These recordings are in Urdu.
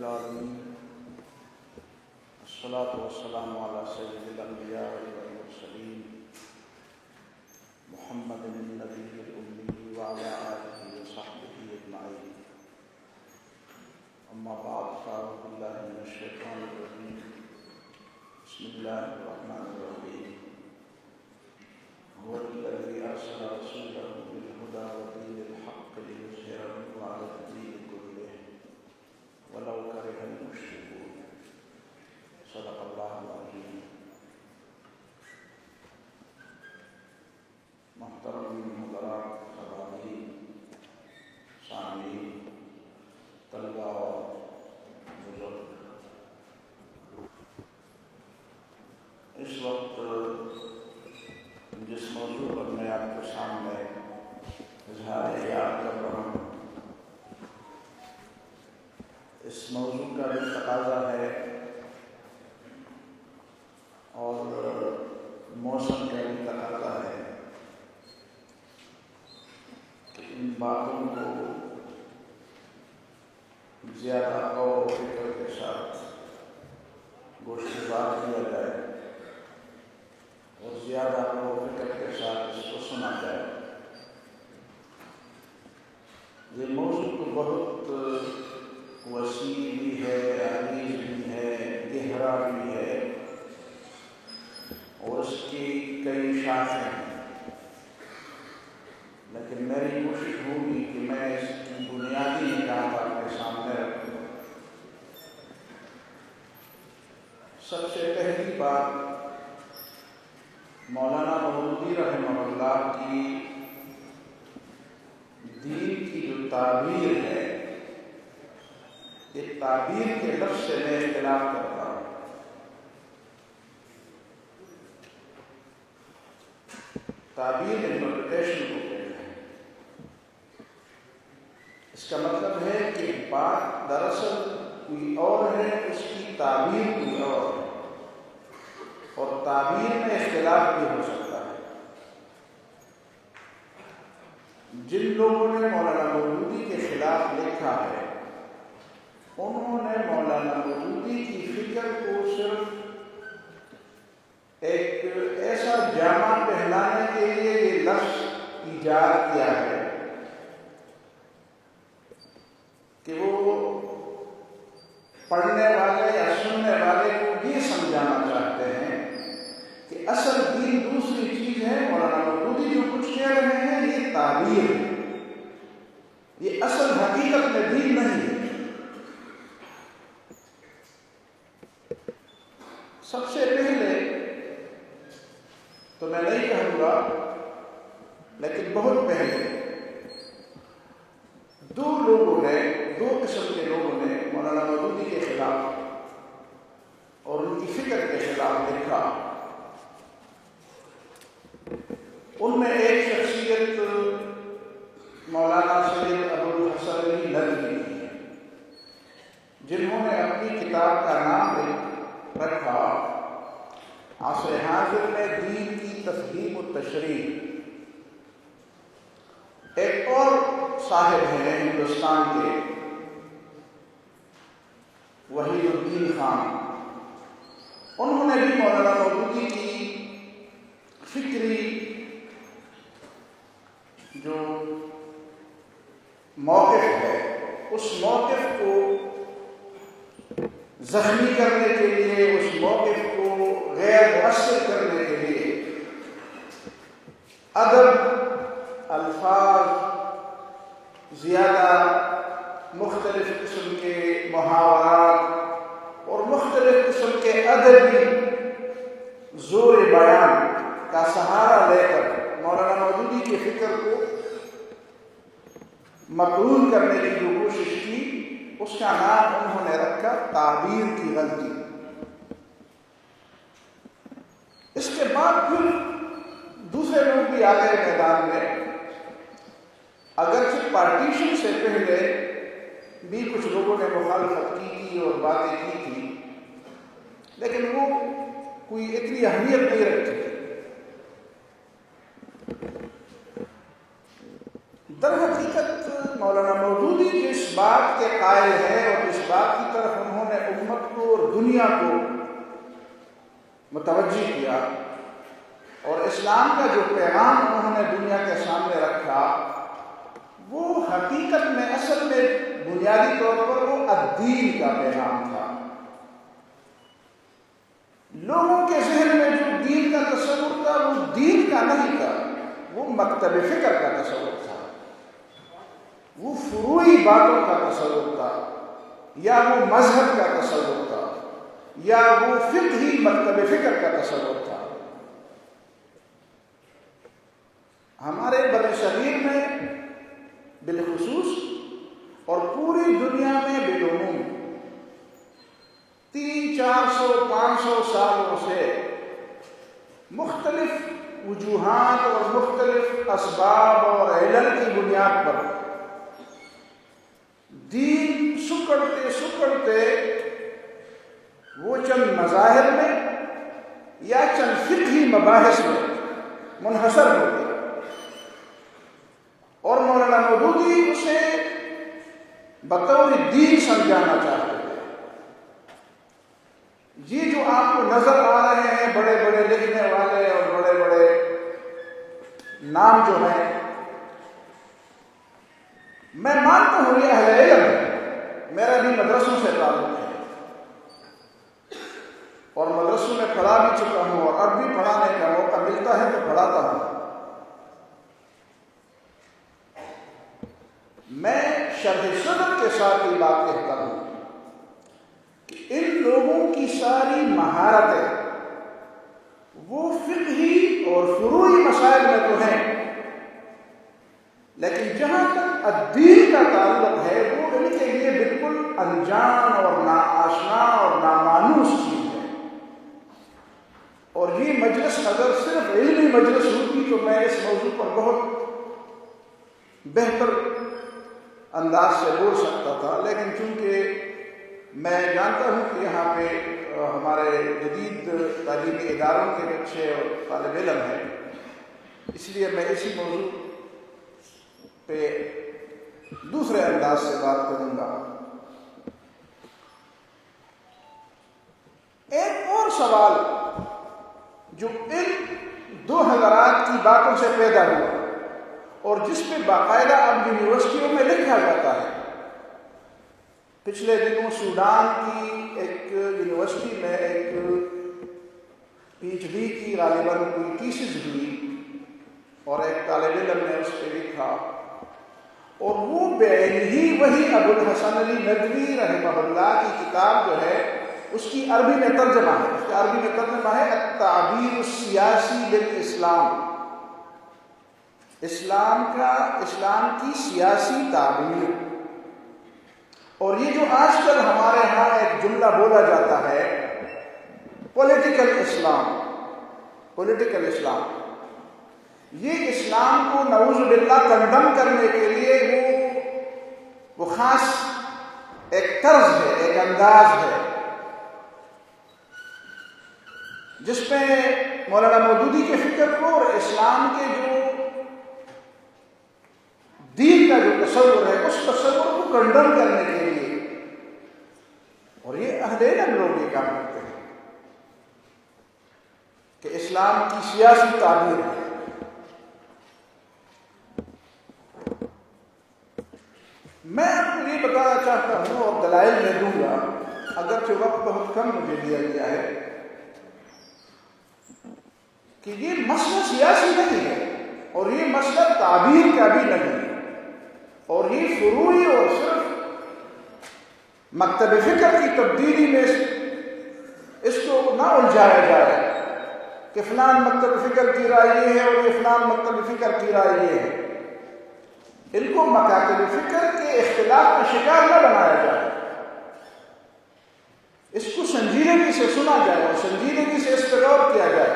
العالمين والصلاة والسلام على سيد الأنبياء والمرسلين محمد النبي الأمي وعلى آله وصحبه أجمعين. أما بعد فأعوذ بالله من الشيطان الرجيم. بسم الله الرحمن الرحيم. هو الذي أرسل رسوله بالهدى ودين الحق ليظهره على الدين كله ولو كره المشركون. صدق الله العظيم. محترم حضرات، خواتین، سامعین، طلباء اور بزرگ، اس وقت جس موضوع پر میں آپ کے سامنے اظہار خیال کر رہا ہوں، اس موضوع کا بھی تقاضا ہے اور موسم کا بھی تقاضا ہے کہ ان باتوں کو زیادہ غور و فکر کے ساتھ گوشتبار کیا جائے اور زیادہ غور و فکر کے ساتھ اس کو سنا جائے۔ یہ موضوع تو بہت وسیع بھی ہے، عزیز بھی ہے، گہرا بھی ہے اور اس کی کئی شاخیں ہیں، لیکن میری کوشش ہوگی کہ میں اس کی بنیادی نکات آپ کے سامنے رکھوں۔ سب سے پہلی بات مولانا مودودی رحمہ اللہ کی دین کی جو تعبیر ہے، یہ تعبیر کے لفظ سے میں اختلاف کرتا ہوں۔ تعبیر انٹرپریٹیشن کو کہتے ہیں۔ اس کا مطلب ہے کہ بات دراصل کوئی اور ہے، اس کی تعبیر کوئی اور ہے، اور تعبیر میں اختلاف بھی ہو سکتا ہے۔ جن لوگوں نے مولانا مودودی کے خلاف لکھا ہے، انہوں نے مولانا مودودی کی فکر کو صرف ایک ایسا جامہ پہنانے کے لیے یہ لفظ ایجاد کیا ہے کہ وہ پڑھنے والے یا سننے والے کو یہ سمجھانا چاہتے ہیں کہ اصل دین دوسری چیز ہے، مولانا مودودی جو کچھ کہہ رہے ہیں یہ تعبیر ہے، یہ اصل حقیقت میں دین نہیں ہے۔ سب سے پہلے تو میں نہیں کہوں گا، لیکن بہت پہلے دو قسم کے لوگوں نے مولانا مودودی کے خلاف اور ان کی فکر کے خلاف لکھا۔ ان میں ایک شخصیت مولانا سید ابوالحسن علی ندوی ہے، جنہوں نے اپنی کتاب کا نام رکھا عصر حاضر میں دین کی تفہیم و تشریح۔ ایک اور صاحب ہیں ہندوستان کے، وحید الدین خان، انہوں نے بھی مولانا مودودی کی فکری جو موقف ہے، اس موقف کو زخمی کرنے کے لیے، اس موقف کو غیر مؤثر کرنے کے لیے ادب، الفاظ، زیادہ مختلف قسم کے محاورات اور مختلف قسم کے ادبی زور بیان کا سہارا لے کر مولانا مودودی کی فکر کو مقرون کرنے کی جو کوشش کی، اس کا نام انہوں نے رکھا تعبیر کی غلطی۔ اس کے بعد پھر دوسرے لوگ بھی آ گئے میدان میں، اگرچہ پارٹیشن سے پہلے بھی کچھ لوگوں نے مخالفت کی تھی اور باتیں کی تھی، لیکن وہ کوئی اتنی اہمیت نہیں رکھتی تھی۔ در حقیقت مولانا مودودی جس بات کے قائل ہے اور جس بات کی طرف دنیا کو متوجہ کیا اور اسلام کا جو پیغام انہوں نے دنیا کے سامنے رکھا وہ حقیقت میں اصل میں بنیادی طور پر وہ الدین کا پیغام تھا۔ لوگوں کے ذہن میں جو دین کا تصور تھا وہ دین کا نہیں تھا، وہ مکتب فکر کا تصور تھا، وہ فروعی باتوں کا تصور تھا، یا وہ مذہب کا تصور تھا، یا وہ فقہی مکتب فکر کا تصور تھا۔ ہمارے بر صغیر میں بالخصوص اور پوری دنیا میں بالعموم 300-400-500 سالوں سے مختلف وجوہات اور مختلف اسباب اور علل کی بنیاد پر دین سکڑتے سکڑتے وہ چند مذاہب میں یا چند فقہی مباحث میں منحصر ہو گیا، اور مولانا مودودی اسے بطور دین سمجھانا چاہتے تھے۔ یہ جو آپ کو نظر آ رہے ہیں بڑے بڑے لکھنے والے اور بڑے بڑے نام جو ہیں، میں مانتا ہوں یہ اہل علم ہے، میرا بھی مدرسوں سے تعلق ہے اور مدرسوں میں پڑھا بھی چکا ہوں اور اب بھی پڑھانے کا موقع ملتا ہے تو پڑھاتا ہوں۔ میں شرح صدر کے ساتھ یہ بات کہتا ہوں کہ ان لوگوں کی ساری مہارتیں وہ فقہی اور فروعی مسائل میں تو ہیں، لیکن جہاں تک الدین کا تعلق ہے وہ ان کے لیے بالکل انجان اور ناآشنا اور نامانوس چیز ہے۔ اور یہ مجلس اگر صرف علمی مجلس ہوتی تو میں اس موضوع پر بہت بہتر انداز سے بول سکتا تھا، لیکن چونکہ میں جانتا ہوں کہ یہاں پہ ہمارے جدید تعلیمی اداروں کے بچے اور طالب علم ہیں، اس لیے میں اسی موضوع پہ دوسرے انداز سے بات کروں گا۔ ایک اور سوال جو ان دو حضرات کی باتوں سے پیدا ہوا اور جس پہ باقاعدہ اب یونیورسٹیوں میں لکھا جاتا ہے، پچھلے دنوں سوڈان کی ایک یونیورسٹی میں ایک پی ایچ ڈی کی غالباً کوئی تھیسس ہوئی اور ایک طالب علم نے اس پہ لکھا، اور وہ بعینہ وہی ابو الحسن علی ندوی رحمہ اللہ کی کتاب جو ہے اس کی عربی میں ترجمہ ہے، اس کا عربی میں ترجمہ ہے التعبیر السیاسی بالاسلام، اسلام کی سیاسی تعبیر۔ اور یہ جو آج کل ہمارے ہاں ایک جملہ بولا جاتا ہے پولیٹیکل اسلام، یہ اسلام کو نعوذ باللہ کنڈم کرنے کے لیے وہ خاص ایک طرز ہے، ایک انداز ہے جس پہ مولانا مودودی کے فکر کو اور اسلام کے جو دین کا جو تصور ہے اس تصور کو کنڈم کرنے کے لیے، اور یہ اہل علم لوگ یہ کام کرتے ہیں کہ اسلام کی سیاسی تعبیر ہے۔ میں آپ کو یہ بتانا چاہتا ہوں اور دلائل میں دوں گا، اگرچہ وقت بہت کم مجھے دیا گیا ہے، کہ یہ مسئلہ سیاسی نہیں ہے اور یہ مسئلہ تعبیر کا بھی نہیں ہے، اور یہ فروعی اور صرف مکتب فکر کی تبدیلی میں اس کو نہ الجھایا جائے کہ فلان مکتب فکر کی رائے یہ ہے اور یہ فلان مکتب فکر کی رائے یہ ہے۔ ان کو مکاتب فکر کے اختلاف کا شکار نہ بنایا جائے، اس کو سنجیدگی سے سنا جائے اور سنجیدگی سے اس پر غور کیا جائے۔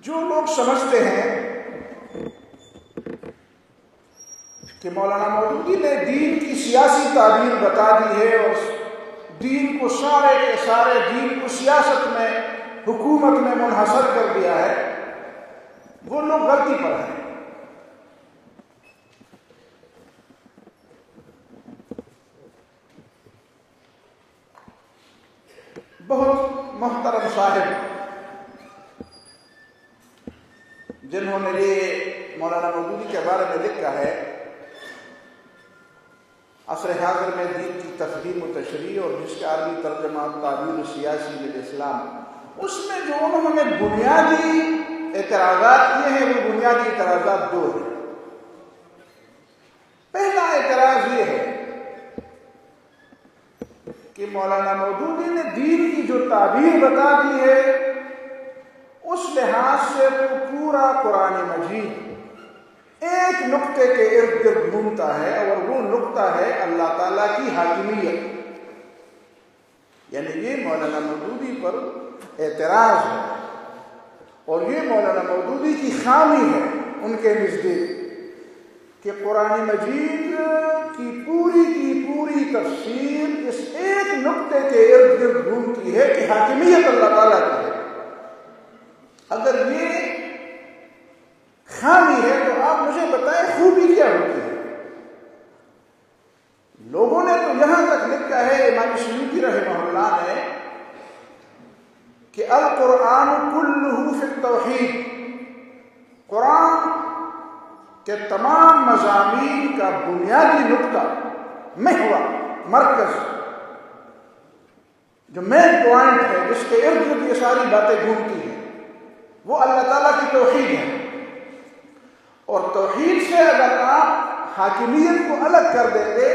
جو لوگ سمجھتے ہیں کہ مولانا مودودی نے دین کی سیاسی تعبیر بتا دی ہے اور دین کو سارے کے سارے دین کو سیاست میں، حکومت میں منحصر کر دیا ہے، وہ لوگ غلطی پر ہیں۔ بہت محترم صاحب جنہوں نے یہ مولانا مودودی کے بارے میں لکھا ہے، عصر حاضر میں دین کی تفہیم و تشریح، اور جس کا عربی ترجمہ تعبیر سیاسی للاسلام، اس میں جو انہوں نے بنیادی اعتراضات کیے ہیں وہ بنیادی اعتراضات دو ہیں۔ پہلا اعتراض یہ ہے کہ مولانا مودودی نے دین کی جو تعبیر بتا دی ہے اس لحاظ سے تو پورا قرآن مجید ایک نقطے کے ارد گرد گھومتا ہے، اور وہ نقطہ ہے اللہ تعالیٰ کی حاکمیت۔ یعنی یہ مولانا مودودی پر اعتراض ہے، اور یہ مولانا مودودی کی خامی ہے ان کے نزدیک کہ قرآن مجید کی پوری تفسیر اس ایک نقطے کے ارد گرد گھومتی ہے کہ حاکمیت اللہ تعالیٰ کی ہے۔ اگر یہ خامی ہے تو آپ مجھے بتائیں خوبی کیا ہوتی ہے؟ لوگوں نے تو یہاں تک لکھا ہے، امام سیوطی رحمہ اللہ نے، کہ القرآن کلہ فی التوحید، قرآن کے تمام مضامین کا بنیادی نقطہ، محور، مرکز، جو مین پوائنٹ ہے جس کے ارد گرد یہ ساری باتیں گھومتی ہیں، وہ اللہ تعالیٰ کی توحید ہے۔ اور توحید سے اگر آپ حاکمیت کو الگ کر دیتے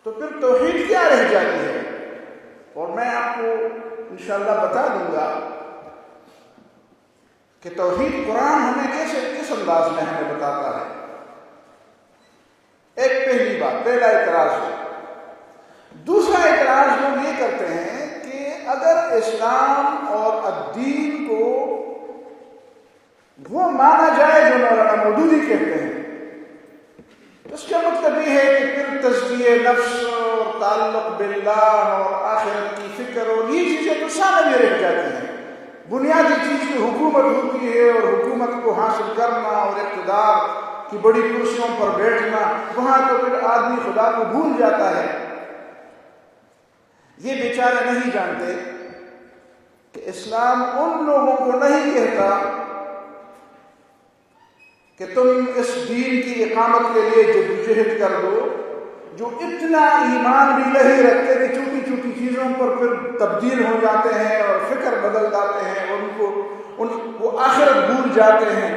تو پھر توحید کیا رہ جاتی ہے؟ اور میں آپ کو انشاءاللہ بتا دوں گا کہ توحید قرآن ہمیں کس انداز میں ہمیں بتاتا ہے۔ ایک پہلی بات، پہلا اعتراض ہے۔ دوسرا اعتراض لوگ یہ کرتے ہیں کہ اگر اسلام اور الدین کو وہ مانا جائے جو مولانا مودودی کہتے ہیں، اس کا مطلب یہ ہے کہ پھر تزکیہ نفس اور تعلق باللہ اور آخرت کی فکر اور یہ چیزیں تو سامنے رہ جاتی ہیں۔ بنیادی چیز کی حکومت ہوتی ہے، اور حکومت کو حاصل کرنا اور اقتدار کی بڑی کرسیوں پر بیٹھنا، وہاں تو پھر آدمی خدا کو بھول جاتا ہے۔ یہ بیچارے نہیں جانتے کہ اسلام ان لوگوں کو نہیں کہتا کہ تم اس دین کی اقامت کے لیے جدوجہد کر دو، جو اتنا ایمان بھی نہیں رکھتے کہ چھوٹی چھوٹی چیزوں پر پھر تبدیل ہو جاتے ہیں اور فکر بدل جاتے ہیں، اور وہ آخرت بھول جاتے ہیں۔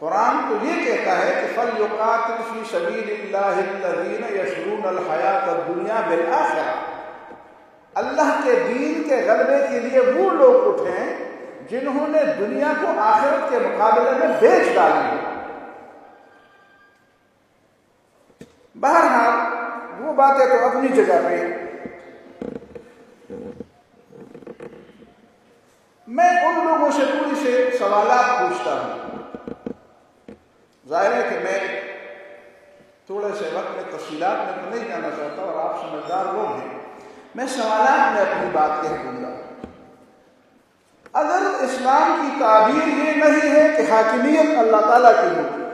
قرآن تو یہ کہتا ہے کہ فَلْيُقَاتِلْ فِي سَبِيلِ اللَّهِ الَّذِينَ يَشْرُونَ الْحَيَاةَ الدُّنْيَا بِالْآخِرَةِ، اللہ کے دین کے غلبے کے لیے وہ لوگ اٹھیں جنہوں نے دنیا کو آخرت کے مقابلے میں بیچ ڈالی۔ بہرحال وہ باتیں تو اپنی جگہ پہ، میں ان لوگوں سے تھوڑی سے سوالات پوچھتا ہوں۔ ظاہر ہے کہ میں تھوڑے سے وقت میں تفصیلات میں تو نہیں جانا چاہتا، اور آپ سمجھدار لوگ ہیں، میں سوالات میں اپنی بات کہہ دوں گا۔ اگر اسلام کی تعبیر یہ نہیں ہے کہ حاکمیت اللہ تعالیٰ کی ہوگی،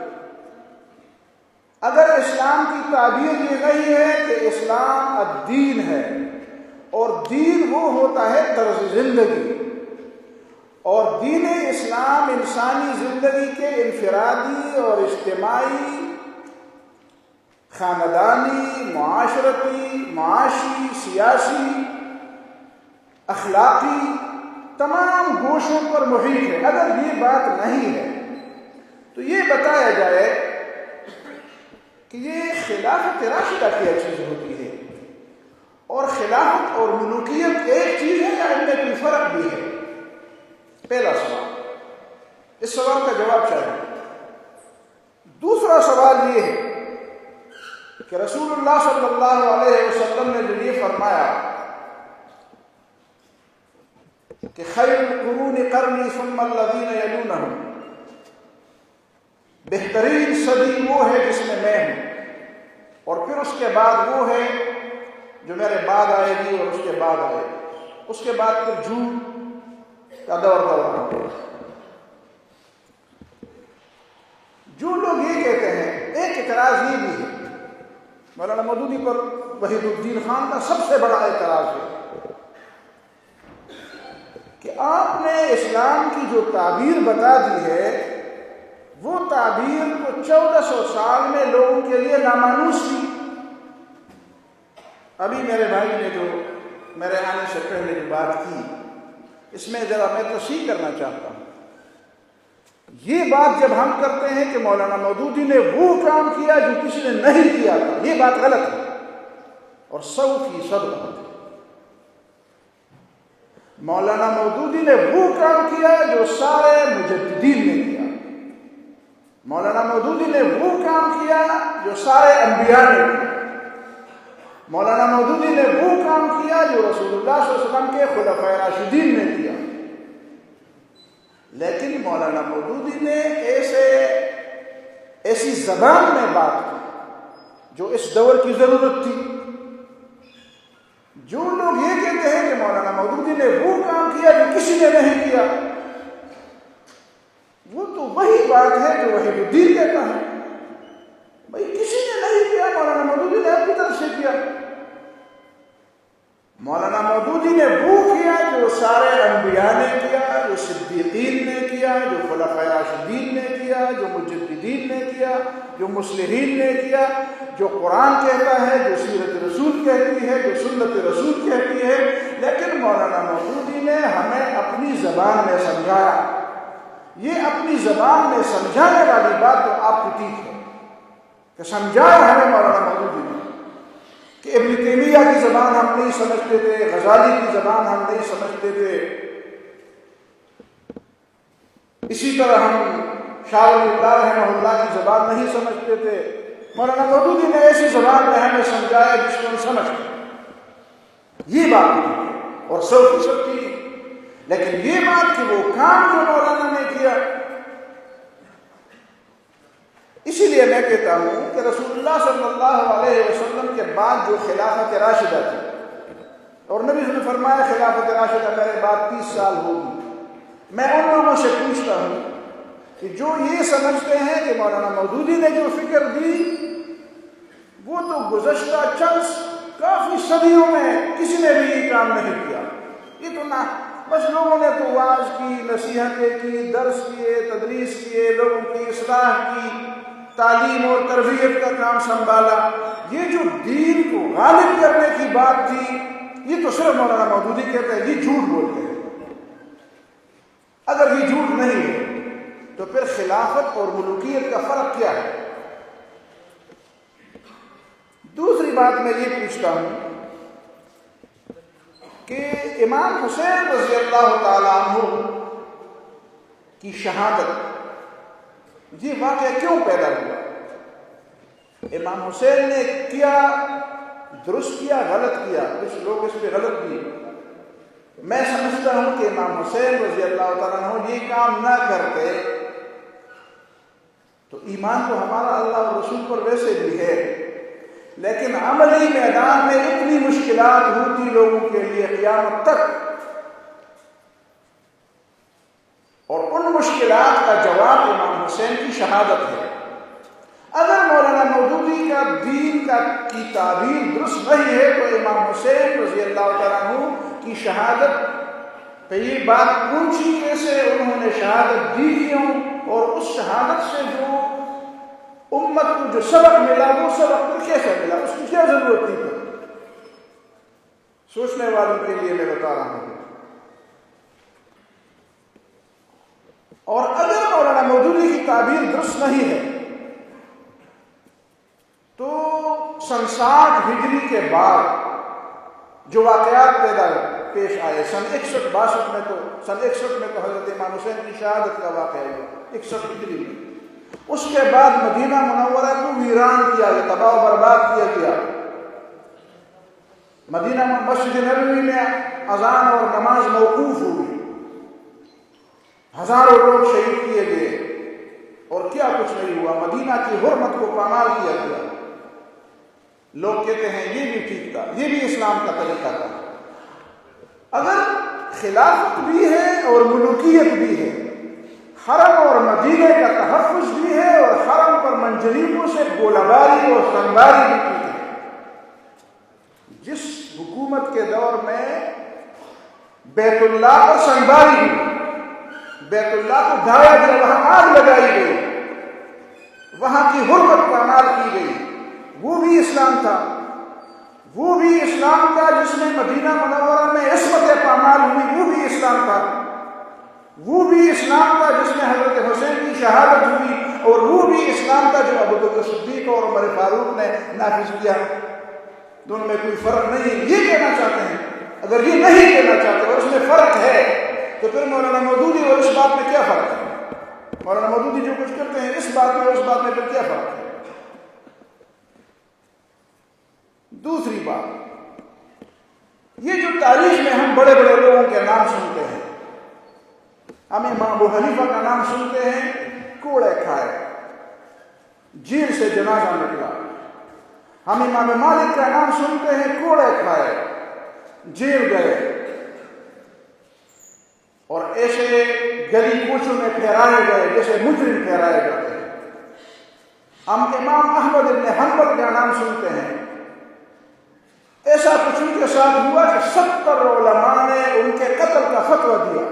اگر اسلام کی تعبیر یہ نہیں ہے کہ اسلام الدین ہے، اور دین وہ ہوتا ہے طرز زندگی، اور دین اسلام انسانی زندگی کے انفرادی اور اجتماعی، خاندانی، معاشرتی، معاشی، سیاسی، اخلاقی، تمام گوشوں پر محیط ہے، اگر یہ بات نہیں ہے تو یہ بتایا جائے کہ یہ خلافت راشدہ کیا چیز ہوتی ہے، اور خلافت اور ملوکیت ایک چیز ہے یا ان میں کوئی فرق بھی ہے؟ پہلا سوال، اس سوال کا جواب چاہیے۔ دوسرا سوال یہ ہے کہ رسول اللہ صلی اللہ علیہ وسلم نے جو یہ فرمایا کہ خیر القرون قرنی ثم الذین یلونہم، بہترین صدی وہ ہے جس میں ہوں، اور پھر اس کے بعد وہ ہے جو میرے بعد آئے گی، اور اس کے بعد آئے گی، اس کے بعد پھر جھوٹ کا دور ہوگا۔ جو لوگ یہ کہتے ہیں، ایک اعتراض یہ بھی ہے مولانا مودودی پر وحید الدین خان کا سب سے بڑا اعتراض ہے کہ آپ نے اسلام کی جو تعبیر بتا دی ہے وہ تعبیر تو 1400 سال میں لوگوں کے لیے نامانوس تھی. ابھی میرے بھائی نے جو میرے آنے سے پہلے جو بات کی اس میں ذرا میں تصحیح کرنا چاہتا ہوں. یہ بات جب ہم کرتے ہیں کہ مولانا مودودی نے وہ کام کیا جو کسی نے نہیں کیا تھا، یہ بات غلط ہے اور 100% غلط ہے. مولانا مودودی نے وہ کام کیا جو سارے مجددین نے کیا. مولانا مودودی نے وہ کام کیا جو سارے انبیاء نے کیا. مولانا مودودی نے وہ کام کیا جو رسول اللہ صلی اللہ علیہ وسلم کے خلفائے راشدین نے کیا. لیکن مولانا مودودی نے ایسی زبان میں بات کی جو اس دور کی ضرورت تھی. جو لوگ یہ کہتے ہیں کہ مولانا مودودی نے وہ کام کیا جو کسی نے نہیں کیا، وہ تو وہی بات ہے جو وحید الدین کہتا ہے. بھائی کسی نے نہیں کیا، مولانا مودودی نے اپنی طرف سے کیا. مولانا مودودی نے وہ کیا جو سارے انبیاء نے کیا، جو صدیقین نے کیا، جو خلفائے راشدین نے کیا، جو مجددین نے کیا، جو مصلحین نے کیا، جو قرآن کہتا ہے، جو سیرت رسول کہتی ہے، جو سنت رسول کہتی ہے. لیکن مولانا مودودی نے ہمیں اپنی زبان میں سمجھایا. یہ اپنی زبان میں سمجھانے والی بات تو آپ کی ٹھیک ہے کہ سمجھایا ہمیں مولانا مودودی نے کہ ابن تیمیہ کی زبان ہم نہیں سمجھتے تھے، غزالی کی زبان ہم نہیں سمجھتے تھے، اسی طرح ہم شاہ ولی اللہ رحمہ اللہ کی زبان نہیں سمجھتے تھے. مولانا مودودی نے ایسی زبان میں ہمیں سمجھایا جس کو ہم سمجھتے. یہ بات ہے اور 100% ٹھیک ہے. لیکن یہ بات کہ وہ کام جو مولانا نے کیا، اسی لیے میں کہتا ہوں کہ رسول اللہ صلی اللہ علیہ وسلم کے بعد جو خلافت راشدہ تھی، اور نبی نے فرمایا خلافت راشدہ میرے بعد 30 سال ہوگی، میں ان لوگوں سے پوچھتا ہوں کہ جو یہ سمجھتے ہیں کہ مولانا مودودی نے جو فکر دی وہ تو گزشتہ چند کافی صدیوں میں کسی نے بھی یہ کام نہیں کیا. یہ تو نہ بس لوگوں نے تو واعظ کی، نصیحتیں کی، درس کیے، تدریس کیے، لوگوں کی اصلاح کی، تعلیم اور تربیت کا کام سنبھالا. یہ جو دین کو غالب کرنے کی بات تھی یہ تو صرف مولانا مودودی کہتے ہیں. یہ جھوٹ بولتے ہیں. اگر یہ جھوٹ نہیں ہے تو پھر خلافت اور ملوکیت کا فرق کیا ہے؟ دوسری بات میں یہ پوچھتا ہوں کہ امام حسین رضی اللہ تعالیٰ عنہ کی شہادت یہ واقعہ کیوں پیدا ہوا؟ امام حسین نے کیا درست کیا، غلط کیا؟ کچھ لوگ اس پہ غلط بھی. میں سمجھتا ہوں کہ امام حسین رضی اللہ تعالیٰ عنہ یہ کام نہ کرتے تو ایمان تو ہمارا اللہ اور رسول پر ویسے بھی ہے، لیکن عملی میدان میں اتنی مشکلات ہوتی لوگوں کے لیے قیامت تک، اور ان مشکلات کا جواب امام حسین کی شہادت ہے. اگر مولانا مودودی کا دین کی تعبیر درست نہیں ہے تو امام حسین رضی اللہ تعالیٰ عنہ کی شہادت پہ یہ بات پوچھی کیسے، انہوں نے شہادت دی کیوں، اور اس شہادت سے جو امت کو جو سبق ملا وہ سبق پھر کیسے ملا، اس کی کیا ضرورت تھی؟ سوچنے والوں کے لیے میں بتا رہا ہوں. اور اگر مولانا مودودی کی تعبیر درست نہیں ہے تو 60 ہجری کے بعد جو واقعات پیش آئے، سن 61-62 میں تو حضرت امام حسین کی شہادت کا واقعہ ہوا 61 ہجری میں. اس کے بعد مدینہ منورہ کو ویران کیا گیا، تباہ و برباد کیا گیا. مدینہ مسجد نبوی میں اذان اور نماز موقوف ہوئی، ہزاروں لوگ شہید کیے گئے، اور کیا کچھ نہیں ہوا. مدینہ کی حرمت کو پامال کیا گیا. لوگ کہتے ہیں یہ بھی ٹھیک تھا، یہ بھی اسلام کا طریقہ تھا. اگر خلافت بھی ہے اور ملوکیت بھی ہے، حرم اور مدینے کا تحفظ بھی ہے، اور حرم پر منجنیقوں سے گولہ باری اور سنگاری بھی کی ہے، جس حکومت کے دور میں بیت اللہ پر سنباری ہوئی، بیت اللہ کو ڈھایا گیا، وہاں آگ لگائی گئی، وہاں کی حرمت پامال کی گئی، وہ بھی اسلام تھا، وہ بھی اسلام تھا جس میں مدینہ منورہ میں عصمت پامال ہوئی، وہ بھی اسلام تھا، وہ بھی اسلام تھا جس میں حضرت حسین کی شہادت ہوئی، اور وہ بھی اسلام تھا جو ابوبکر صدیق اور عمر فاروق نے نافذ کیا۔ دونوں میں کوئی فرق نہیں ہے، یہ کہنا چاہتے ہیں۔ اگر یہ نہیں کہنا چاہتے اور اس میں فرق ہے تو پھر مولانا مودودی اور اس بات میں کیا فرق ہے؟ مولانا مودودی جو کچھ کرتے ہیں اس بات میں اور اس بات میں پھر کیا فرق ہے؟ دوسری بات، یہ جو تاریخ میں ہم بڑے بڑے لوگوں کے نام سنتے ہیں، ہم امام ابو حنیفہ کا نام سنتے ہیں، کوڑے کھائے، جیل سے جنازہ نکلا۔ ہم امام مالک کا نام سنتے ہیں، کوڑے کھائے، جیل گئے اور ایسے گلی کوچوں میں پھیرائے گئے جیسے مجرم پھیرائے جاتے ہیں۔ ہم امام احمد بن حنبل کا نام سنتے ہیں، ایسا کچھ ان کے ساتھ ہوا کہ 70 علماء نے ان کے قتل کا فتویٰ دیا،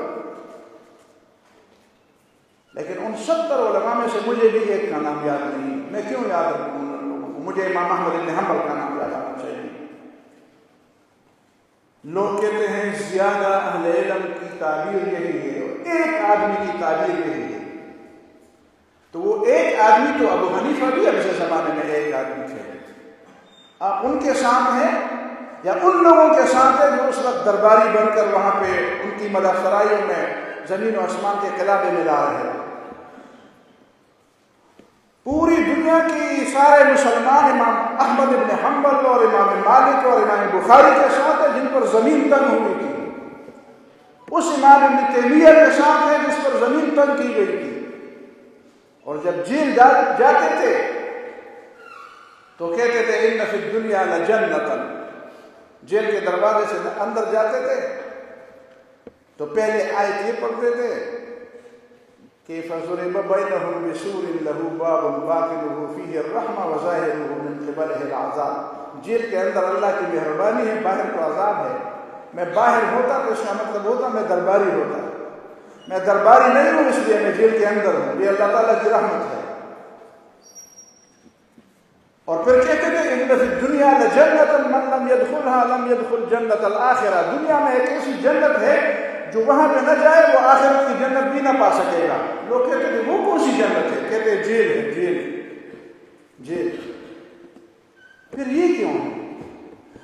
لیکن ان 70 علماء میں سے مجھے بھی ایک کا نام یاد نہیں۔ میں کیوں یاد رکھوں ان لوگوں کو؟ مجھے امام احمد بن حنبل کا نام یاد آنا چاہیے۔ لوگ کہتے ہیں زیادہ اہل علم کی تعبیر یہی ہے اور ایک آدمی کی تعبیر یہی ہے، تو وہ ایک آدمی تو ابو حنیفہ بھی اب سے زمانے میں ایک آدمی تھے۔ آپ ان کے ساتھ ہیں یا ان لوگوں کے ساتھ ہیں جو اس وقت درباری بن کر وہاں پہ ان کی مدح سرائیوں میں زمین و آسمان کے قلابے ملا رہے ہیں؟ پوری دنیا کی سارے مسلمان امام احمد بن حنبل اور امام مالک اور امام بخاری کے ساتھ ہیں جن پر زمین تنگ ہوئی تھی، اس امام ابن تیمیہ کے ساتھ ہیں جس پر زمین تنگ کی گئی تھی، اور جب جیل جاتے تھے تو کہتے تھے ان فی الدنیا لجنۃ، جیل کے دروازے سے اندر جاتے تھے تو پہلے آیت یہ پڑھتے تھے کہ فَضُرِبَ بَيْنَهُمْ بِسُورٍ لَهُ بَابٌ بَاطِنُهُ فِيهِ الرَّحْمَةُ وَظَاهِرُهُ مِنْ قِبَلِهِ الْعَذَابُ۔ جیل کے اندر اللہ کی مہربانی ہے، باہر تو عذاب ہے۔ میں باہر ہوتا تو اس کا مطلب ہوتا میں درباری ہوتا، میں درباری نہیں ہوں اس لیے میں جیل کے اندر ہوں، یہ اللہ تعالیٰ کی رحمت ہے۔ اور پھر کہتے تھے ان فی الدنیا لجنۃ من لم يدخلها لم يدخل جنۃ الآخرہ، دنیا میں ایک ایسی جنت ہے جو وہاں پہ نہ جائے وہ آخرت کی جنت بھی نہ پا سکے گا۔ لوگ کہتے تھے وہ کون سی جنت ہے؟ کہتے ہیں جیل ہے، جیل جیل۔ پھر یہ کیوں ہے؟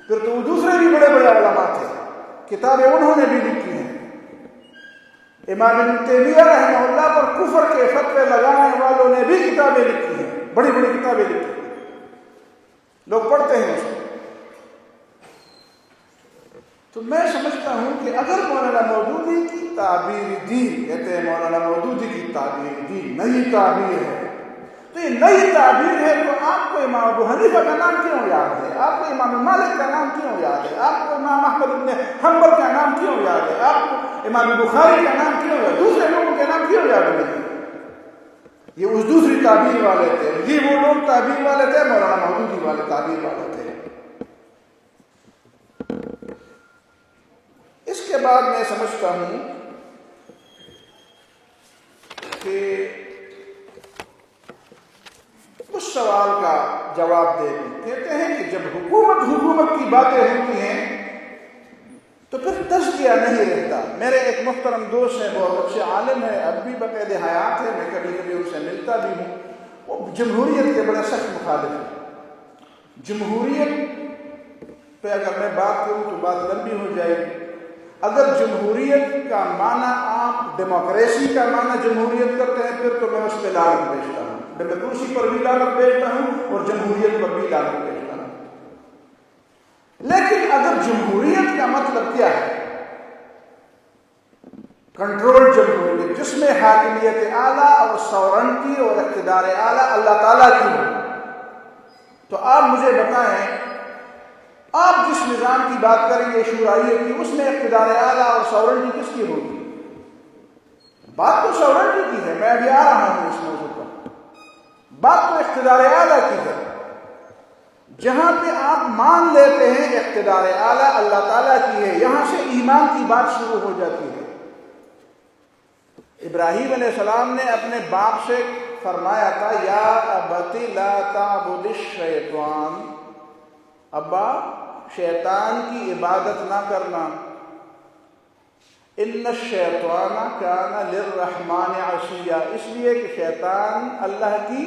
پھر تو وہ دوسرے بھی بڑے بڑے علماء تھے، کتابیں انہوں نے بھی لکھی ہیں۔ امام ابن تیمیہ رحمہ اللہ پر کفر کے فتوے لگانے والوں نے بھی کتابیں لکھی ہیں، بڑی بڑی کتابیں لکھی ہیں، لوگ پڑھتے ہیں اس کو۔ تو میں سمجھتا ہوں کہ اگر مولانا مودودی کی تعبیر دین، کہتے ہیں مولانا مودودی کی تعبیر دین نئی تعبیر ہے، تو یہ نئی تعبیر ہے تو آپ کو امام ابو حنیفہ کا نام کیوں یاد ہے؟ آپ کو امام مالک کا نام کیوں یاد ہے؟ آپ کو امام احمد بن حنبل کا نام کیوں یاد ہے؟ آپ کو امام بخاری کا نام کیوں یاد ہے؟ دوسرے لوگوں کے نام کیوں یاد نہیں؟ یہ اس دوسری تعبیر والے تھے، یہ وہ لوگ تعبیر والے تھے، مولانا مودودی والے تعبیر والے تھے۔ اس کے بعد میں سمجھتا ہوں کہ اس سوال کا جواب دے دیں۔ کہتے ہیں کہ جب حکومت کی باتیں ہوتی ہیں تو پھر تزکیہ نہیں رہتا۔ میرے ایک محترم دوست ہیں، بہت اچھے عالم ہیں، اب بھی بقید حیات ہے، میں کبھی کبھی ان سے ملتا بھی ہوں، وہ جمہوریت کے بڑے سخت مخالف ہیں۔ جمہوریت پہ اگر میں بات کروں تو بات لمبی ہو جائے گی۔ اگر جمہوریت کا معنی آپ ڈیموکریسی کا معنی جمہوریت کرتے ہیں پھر تو میں اس پہ لعنت بھیجتا ہوں، ڈیموکریسی پر بھی لعنت بھیجتا ہوں اور جمہوریت پر بھی لعنت بھیجتا ہوں۔ لیکن اگر جمہوریت کا مطلب کیا ہے؟ کنٹرول جمہوریت، جس میں حاکمیت اعلیٰ اور سورنٹی اور اقتدار اعلیٰ اللہ تعالیٰ کی ہو، تو آپ مجھے بتائیں آپ جس نظام کی بات کریں گے شورائیت کی، اس میں اقتدار اعلیٰ اور سورنٹی کس کی ہوگی؟ بات تو سورنٹی کی ہے، میں ابھی آ رہا ہوں اس موضوع پر۔ بات تو اقتدار اعلیٰ کی ہے۔ جہاں پہ آپ مان لیتے ہیں اقتدار اعلیٰ اللہ تعالیٰ کی ہے، یہاں سے ایمان کی بات شروع ہو جاتی ہے۔ ابراہیم علیہ السلام نے اپنے باپ سے فرمایا تھا یا ابت لا تعبد الشیطان، ابا شیطان کی عبادت نہ کرنا، ان الشیطان کان للرحمن عصیا، اس لیے کہ شیطان اللہ کی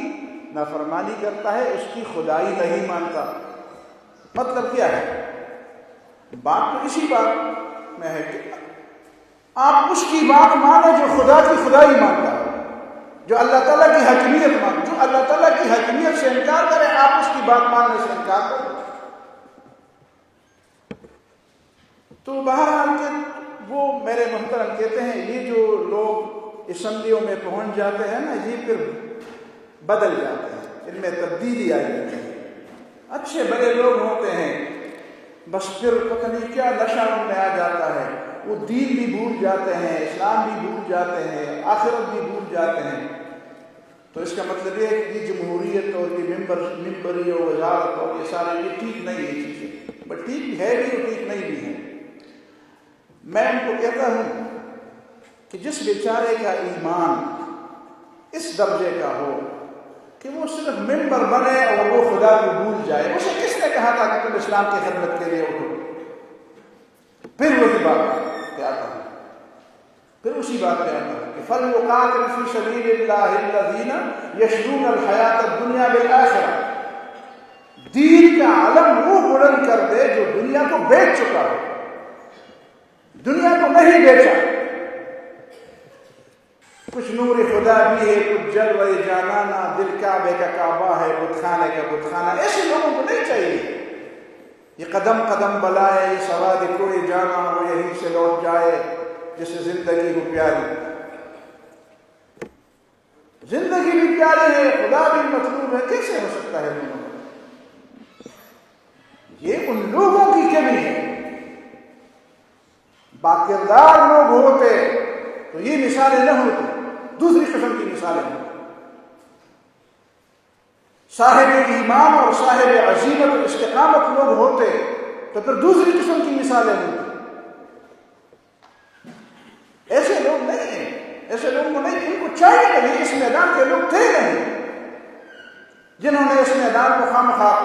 نافرمانی کرتا ہے، اس کی خدائی نہیں مانتا۔ مطلب کیا ہے؟ بات تو اسی بات میں ہے کہ آپ اس کی بات مانیں جو خدا کی خدائی مانتا ہے، جو اللہ تعالیٰ کی حکمیت مانتا، جو اللہ تعالیٰ کی حکمیت سے انکار کرے آپ اس کی بات ماننے سے انکار کریں۔ تو بہرحال کہ وہ میرے محترم کہتے ہیں یہ جو لوگ اسمبلیوں میں پہنچ جاتے ہیں نا، یہ پھر بدل جاتے ہیں، ان میں تبدیلی آ جاتی ہے۔ اچھے بڑے لوگ ہوتے ہیں، بس پھر پتہ نہیں کیا نشہ ان میں آ جاتا ہے، وہ دین بھی بھول جاتے ہیں، اسلام بھی بھول جاتے ہیں، آخرت بھی بھول جاتے ہیں۔ تو اس کا مطلب یہ ہے کہ یہ جمہوریت اور یہ ممبری اور وزارت اور یہ سارے یہ ٹھیک نہیں ہے چیزیں، بٹ ٹھیک ہے بھی اور ٹھیک نہیں بھی ہے۔ میں ان کو کہتا ہوں کہ جس بیچارے کا ایمان اس درجے کا ہو کہ وہ صرف ممبر بنے اور وہ خدا کو بھول جائے، اسے کس نے کہا تھا کہ تم اسلام کی خدمت کے لیے اٹھو؟ پھر وہی بات پہ آتا ہے، پھر اسی بات پہ آتا ہے کہ فَلْيُقَاتِلْ فِي سَبِيلِ اللَّهِ الَّذِينَ يَشْرُونَ الْحَيَاةَ الدُّنْيَا بِالْآخِرَةِ، دین کا علم وہ بلند کر دے جو دنیا کو بیچ چکا ہے، دنیا کو نہیں بیچا۔ کچھ نور خدا بھی ہے، کچھ جلوہ جانانا، دل کعبے کا کعبہ ہے، بت خانے کا بت خانہ، ایسے لوگوں کو نہیں چاہیے۔ یہ قدم قدم بلائے، یہ سواد کوئی جانا ہو یہیں سے لوٹ جائے، جسے زندگی ہو پیاری، زندگی بھی پیاری ہے، خدا بھی مطلوب ہے، کیسے ہو سکتا ہے دونوں؟ یہ ان لوگوں کی کمی ہے۔ باکردار لوگ ہوتے تو یہ مثالیں نہ ہوتی، دوسری قسم کی مثالیں ہیں۔ صاحب ایمان اور صاحب عزیمت اور استقامت لوگ ہوتے تو پھر دوسری قسم کی مثالیں ہوتی۔ ایسے لوگ نہیں ہیں، ایسے لوگوں کو نہیں، ان کو چاہیے نہیں، اس میدان کے لوگ تھے نہیں جنہوں نے اس میدان کو خواہ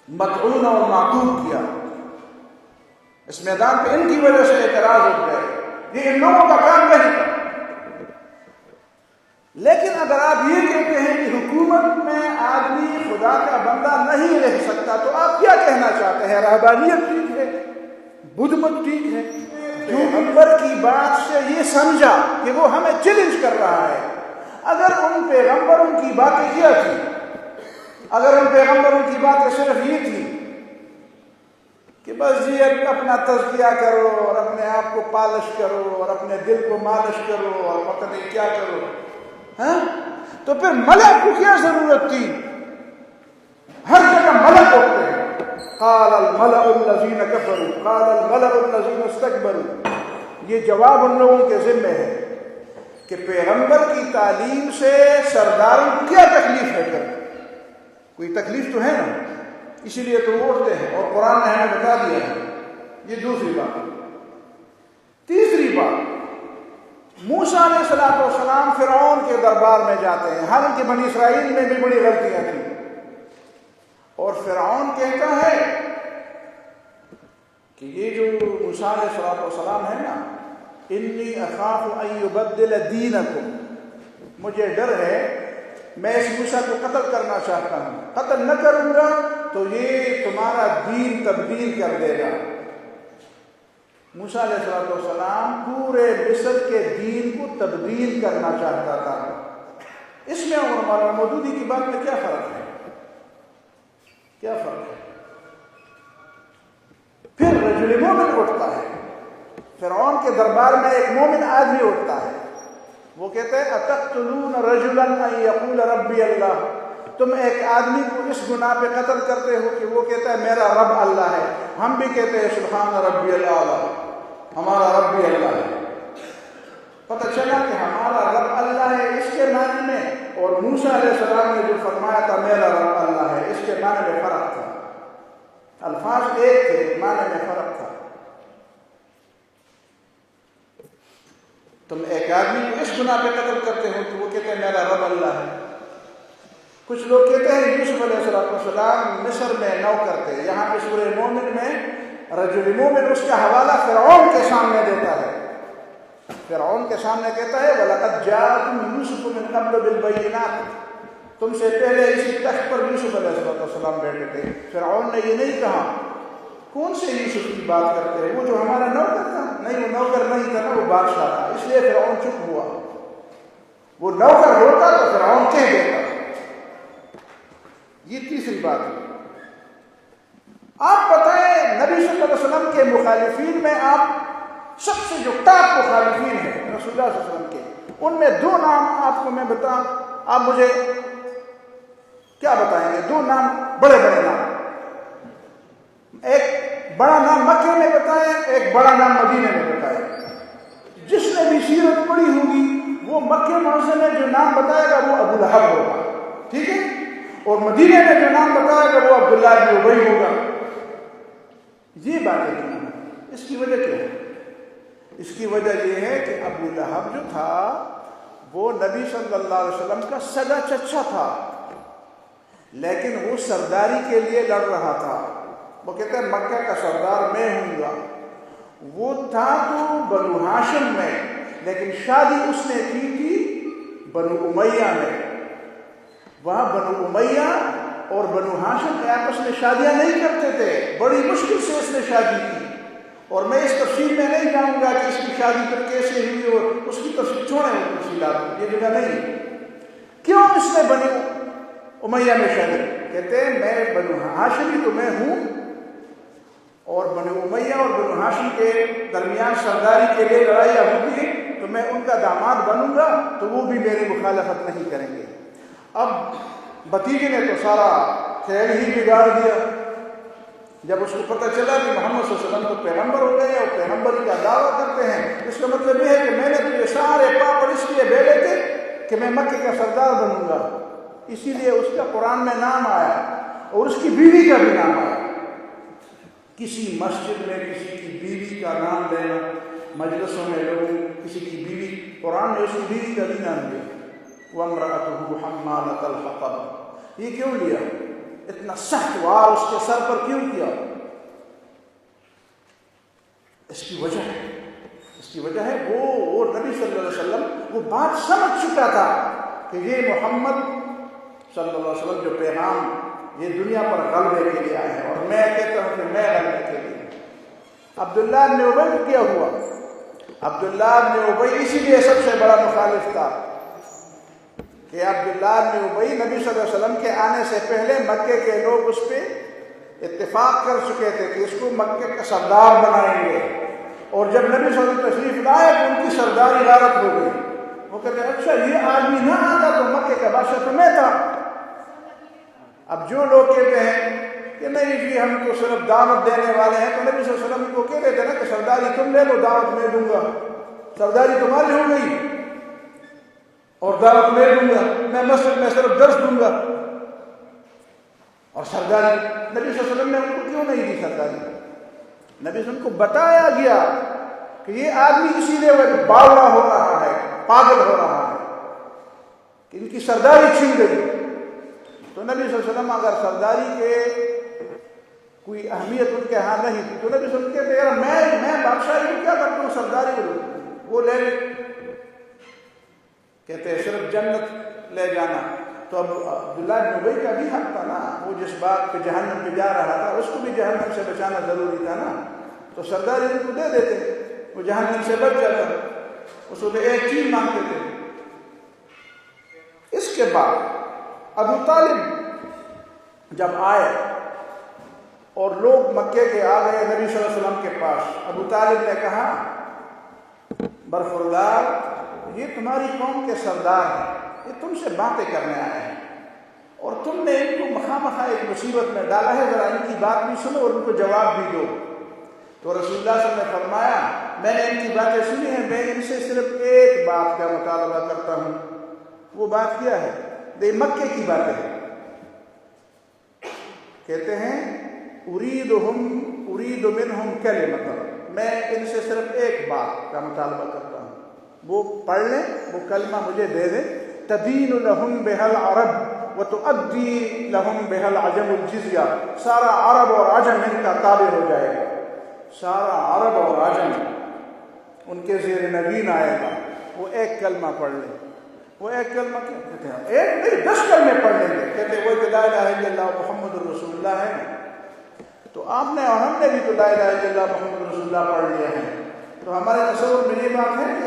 مطعون اور معطوب کیا۔ اس میدان پہ ان کی وجہ سے اعتراض ہو گئے، یہ ان لوگوں کا کام نہیں تھا۔ لیکن اگر آپ یہ کہتے ہیں کہ حکومت میں آدمی خدا کا بندہ نہیں رہ سکتا تو آپ کیا کہنا چاہتے ہیں؟ رہبانیت ٹھیک ہے، بدھ مت ٹھیک ہے؟ جو پیغمبر کی بات سے یہ سمجھا کہ وہ ہمیں چیلنج کر رہا ہے، اگر ان پیغمبروں کی باتیں کیا تھی، اگر ان پیغمبروں کی باتیں صرف یہ تھی کہ بس یہ اپنا تزکیہ کرو اور اپنے آپ کو پالش کرو اور اپنے دل کو مالش کرو اور پتہ نہیں کیا کرو، ہاں، تو پھر ملک کو کیا ضرورت تھی؟ ہر جگہ ملک ہوتے ہیں۔ قال الملأ الذین کفروا قال الملأ الذین استکبروا، یہ جواب ان لوگوں کے ذمہ ہے کہ پیغمبر کی تعلیم سے سرداروں کو کیا تکلیف ہے؟ پھر کوئی تکلیف تو ہے نا، اسی لیے تو اٹھتے ہیں، اور قرآن نے ہمیں بتا دیا ہے۔ یہ دوسری بات۔ تیسری بات، موسیٰ علیہ السلام فرعون کے دربار میں جاتے ہیں، حالانکہ بنی اسرائیل میں بھی بڑی غلطیاں تھیں، اور فرعون کہتا ہے کہ یہ جو موسیٰ علیہ السلام ہے نا، انی اخاف ان یبدل دینکم، مجھے ڈر ہے، میں اس موسیٰ کو قتل کرنا چاہتا ہوں، قتل نہ کروں گا تو یہ تمہارا دین تبدیل کر دے گا۔ موسیٰ علیہ السلام پورے مصر کے دین کو تبدیل کرنا چاہتا تھا۔ اس میں اور مولانا مودودی کی بات میں کیا فرق ہے؟ کیا فرق ہے؟ پھر رجل مومن اٹھتا ہے، فرعون کے دربار میں ایک مومن آدمی اٹھتا ہے، وہ کہتے ہیں اتقتلون رجلا ان یقول ربی اللہ، تم ایک آدمی کو اس گناہ پہ قتل کرتے ہو کہ وہ کہتا ہے میرا رب اللہ ہے۔ ہم بھی کہتے ہیں سبحان ربی اللہ، ہمارا رب بھی اللہ ہے۔ پتہ چلا کہ ہمارا رب اللہ ہے اس کے معنی میں، اور موسیٰ علیہ السلام نے جو فرمایا تھا میرا رب اللہ ہے، اس کے معنی میں فرق تھا، الفاظ ایک تھے، معنی میں فرق تھا۔ تم ایک آدمی کو اس گناہ پہ قتل کرتے ہو تو وہ کہتے ہیں میرا رب اللہ ہے۔ کچھ لوگ کہتے ہیں یوسف علیہ السلام مصر میں نوکر تھے، یہاں پہ سورہ مومن میں رجل مومن اس کا حوالہ فرعون کے سامنے دیتا ہے، فرعون کے سامنے کہتا ہے وَلَقَدْ جَاءَكُمْ يُوسُفُ مِنْ قَبْلُ بِالْبَيِّنَاتِ، تم سے پہلے اسی تخت پر یوسف علیہ السلام بیٹھے تھے۔ فرعون نے یہ نہیں کہا کون سے یوسف کی بات کرتے ہیں، وہ جو ہمارا نوکر تھا؟ نہیں، وہ نوکر نہیں تھا نا، وہ بادشاہ تھا، اس لیے فرعون چپ ہوا۔ وہ نوکر ہوتا تو فرعون کہہ دیتا۔ یہ تیسری بات ہے۔ آپ بتائیں نبی صلی اللہ علیہ وسلم کے مخالفین میں آپ سب سے جو ٹاپ مخالفین ہیں رسول اللہ صلی اللہ علیہ وسلم کے، ان میں دو نام آپ کو میں بتاؤں، آپ مجھے کیا بتائیں گے؟ دو نام، بڑے بڑے نام، ایک بڑا نام مکے میں بتائیں، ایک بڑا نام مدینے میں بتائیں۔ جس نے بھی سیرت پڑھی ہوگی وہ مکے معظم میں جو نام بتائے گا وہ ابو لہب ہوگا، ٹھیک ہے، اور مدینے میں جو نام بتائے گا وہ عبداللہ بن ابی ہوگا۔ یہ باتیں نہیں ہیں۔ اس کی وجہ کیا ہے؟ اس کی وجہ یہ ہے کہ ابو لہب جو تھا وہ نبی صلی اللہ علیہ وسلم کا سگا چچا تھا، لیکن وہ سرداری کے لیے لڑ رہا تھا۔ وہ کہتے ہیں مکہ کا سردار میں ہوں گا۔ وہ تھا تو بنو ہاشم میں، لیکن شادی اس نے کی تھی بنو امیہ میں۔ وہاں بنو امیہ اور بنو ہاشم کے آپس میں شادیاں نہیں کرتے تھے، بڑی مشکل سے اس نے شادی کی، اور میں اس تفصیل میں نہیں جاؤں گا کہ اس کی شادی پر کیسے ہوئی اور اس کی تفصیل چھوڑیں، وہ تفصیلات یہ جگہ نہیں۔ کیوں اس نے بنو امیہ میں شادی؟ کہتے ہیں میں بنو ہاشمی تو میں ہوں، اور بنو امیہ اور بنو ہاشم کے درمیان سرداری کے لیے لڑائیاں ہوتی ہیں تو میں ان کا داماد بنوں گا تو وہ بھی میری مخالفت نہیں کریں گے۔ اب بھتیجے نے تو سارا کھیل ہی بگاڑ دیا۔ جب اس کو پتہ چلا کہ محمد صلی اللہ علیہ وسلم تو پیغمبر ہو گئے اور پیغمبری کا دعویٰ کرتے ہیں، اس کا مطلب یہ ہے کہ میں نے تو یہ سارے پاپڑ اس لیے بیلے تھے کہ میں مکے کا سردار بنوں گا، اسی لیے اس کا قرآن میں نام آیا اور اس کی بیوی کا بھی نام آیا۔ کسی مسجد میں کسی کی بیوی کا نام لینا، مجلسوں میں لوگوں کسی کی بیوی، قرآن نے اس کی بیوی کا بھی نام لیا، وَامْرَأَتُهُ حَمَّالَةَ الْحَطَبِ۔ یہ کیوں لیا؟ اتنا سخت وار اس کے سر پر کیوں کیا؟ اس کی وجہ ہے، اس کی وجہ ہے وہ نبی صلی اللہ علیہ وسلم وہ بات سمجھ چکا تھا کہ یہ محمد صلی اللہ علیہ وسلم جو پیغام یہ دنیا پر غلبے کے لیے آئے ہیں، اور میں کہتا ہوں کہ میں غلبے کے لیے۔ عبداللہ بن ابی کو کیا ہوا؟ عبداللہ بن ابی اسی لیے سب سے بڑا مخالف تھا کہ عبداللہ بن ابی نبی صلی اللہ علیہ وسلم کے آنے سے پہلے مکے کے لوگ اس پہ اتفاق کر چکے تھے کہ اس کو مکے کا سردار بنائیں گے، اور جب نبی صلی اللہ علیہ وسلم تشریف لائے تو ان کی سرداری غارت ہو گئی۔ وہ کہتے ہیں اچھا یہ آدمی نہ آتا تو مکے کا بادشاہ تو میں تھا۔ اب جو لوگ کہتے ہیں کہ نہیں جی ہم تو صرف دعوت دینے والے ہیں، تو نبی صلی اللہ علیہ وسلم کو کہہ دیتے نا کہ سرداری تم لے لو، دعوت میں دوں گا، سرداری تمہاری ہو گئی اور دعوت میں دوں گا، میں مسجد میں صرف درس دوں گا، اور سرداری نبی صلی اللہ علیہ وسلم نے ان کو کیوں نہیں دی سرداری؟ نبی صلی اللہ علیہ وسلم کو بتایا گیا کہ یہ آدمی اسی لیے باوڑا ہو رہا ہے، پاگل ہو رہا ہے کہ ان کی سرداری چھن گئی۔ تو نبی صلی اللہ علیہ وسلم اگر سرداری کے کوئی اہمیت ان کے ہاں نہیں تھی تو نبی صلی اللہ علیہ وسلم کہتے یار میں بادشاہی کو کیا کرتا ہوں، سرداری کو وہ لے لے، کہتے ہیں صرف جنت لے جانا۔ تو اب عبداللہ بن ابی کا بھی حق تھا نا، وہ جس بات پہ جہنم پہ جا رہا تھا اس کو بھی جہنم سے بچانا ضروری تھا نا، تو سرداری ان کو دے دیتے، وہ جہنم سے بچ جاتا، اس کو ایک چیز مانگتے تھے۔ اس کے بعد ابو طالب جب آئے اور لوگ مکے کے آ گئے نبی صلی اللہ علیہ وسلم کے پاس، ابو طالب نے کہا برخوردار یہ تمہاری قوم کے سردار ہیں، یہ تم سے باتیں کرنے آئے ہیں اور تم نے ان کو مخامخا ایک مصیبت میں ڈالا ہے، ذرا ان کی بات بھی سنو اور ان کو جواب بھی دو۔ تو رسول اللہ صلی اللہ علیہ وسلم نے فرمایا میں نے ان کی باتیں سنی ہیں، میں ان سے صرف ایک بات کا مطالبہ کرتا ہوں۔ وہ بات کیا ہے؟ یہ مکے کی باتیں ہیں، کہتے ہیں اريد منهم کلمۃ، میں ان سے صرف ایک بات کا مطالبہ کرتا ہوں، وہ پڑھ لیں، وہ کلمہ مجھے دے دیں، تدین لهم بها العرب وتؤدي لهم بها العجم الجزیہ، سارا عرب اور عجم ان کا تابع ہو جائے گا، سارا عرب اور عجم ان کے زیر نگین آئے گا، وہ ایک کلمہ پڑھ لیں۔ وہ ایک کلمہ کیا کہتے ہیں؟ ایک نہیں 10 کلمے پڑھ لیں گے، کہتے ہیں وہ لا الہ الا اللہ محمد رسول اللہ ہے۔ تو آپ نے اور ہم نے بھی تو لا الہ الا اللہ محمد رسول اللہ پڑھ لیا ہے، تو ہمارے تصور میں یہ بات ہے کہ